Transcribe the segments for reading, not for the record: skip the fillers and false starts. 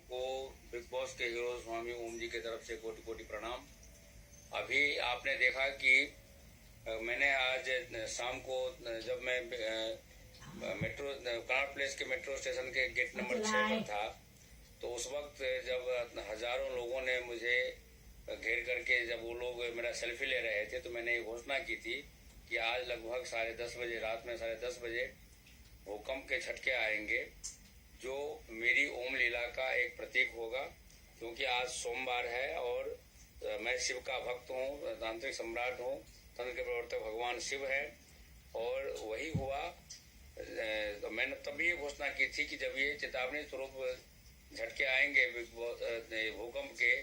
को big boss के hero स्वामी ओम जी की तरफ से कोटि कोटि प्रणाम। अभी आपने देखा कि मैंने आज शाम को जब मैं मेट्रो कनॉट प्लेस के मेट्रो स्टेशन के गेट नंबर 6 पर था, तो उस वक्त जब हजारों लोगों ने मुझे घेर करके जब वो लोग मेरा सेल्फी ले रहे थे, तो मैंने ये घोषणा की थी कि आज लगभग 10:30 बजे, रात में 10:30 बजे भूकंप के झटके आएंगे, जो मेरी ओम लीला का एक प्रतीक होगा। क्योंकि आज सोमवार है और मैं शिव का भक्त हूँ, तांत्रिक सम्राट हूँ, तंत्र के प्रवर्तक भगवान शिव है। और वही हुआ। तो मैंने तभी ये घोषणा की थी कि जब ये चेतावनी स्वरूप झटके आएंगे भूकंप के,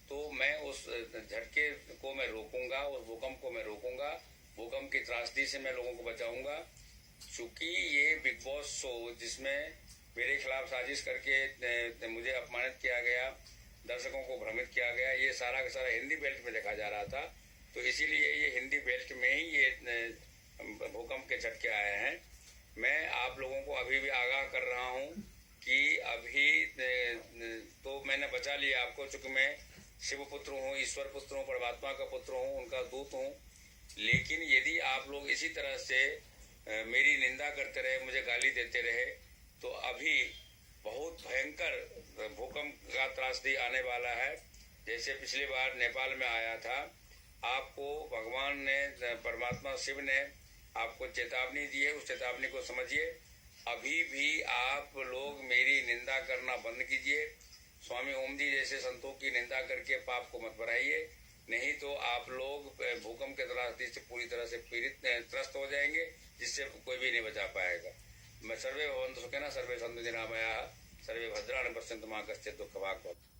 तो मैं उस झटके को मैं रोकूंगा, उस भूकंप को मैं रोकूंगा, भूकंप की त्रासदी से मैं लोगों को बचाऊंगा। चूंकि ये बिग बॉस शो जिसमें मेरे खिलाफ साजिश करके मुझे अपमानित किया गया, दर्शकों को भ्रमित किया गया, ये सारा का सारा हिंदी बेल्ट में देखा जा रहा था। तो इसीलिए ये हिंदी बेल्ट में ही ये भूकंप के झटके आए हैं। मैं आप लोगों को अभी भी आगाह कर रहा हूँ कि अभी तो मैंने बचा लिया आपको, चूंकि मैं शिव पुत्र हूँ, ईश्वर पुत्र हूँ, परमात्मा का पुत्र हूँ, उनका दूत हूँ। लेकिन यदि आप लोग इसी तरह से मेरी निंदा करते रहे, मुझे गाली देते रहे, तो अभी बहुत भयंकर भूकंप का त्रासदी आने वाला है। जैसे पिछली बार नेपाल में आया था, आपको भगवान ने, परमात्मा शिव ने आपको चेतावनी दी है, उस चेतावनी को समझिए। अभी भी आप लोग मेरी निंदा करना बंद कीजिए। स्वामी ओम जी जैसे संतों की निंदा करके पाप को मत बढ़ाइए, नहीं तो आप लोग भूकंप के त्रासदी से पूरी तरह से त्रस्त हो जाएंगे, जिससे कोई भी नहीं बचा पाएगा। मैं सर्वे भवन्तु सुखिनः, सर्वे सन्तु निरामयाः, सर्वे भद्राणि पश्यन्तु मा कश्चित् दुःखभाग् भवेत्।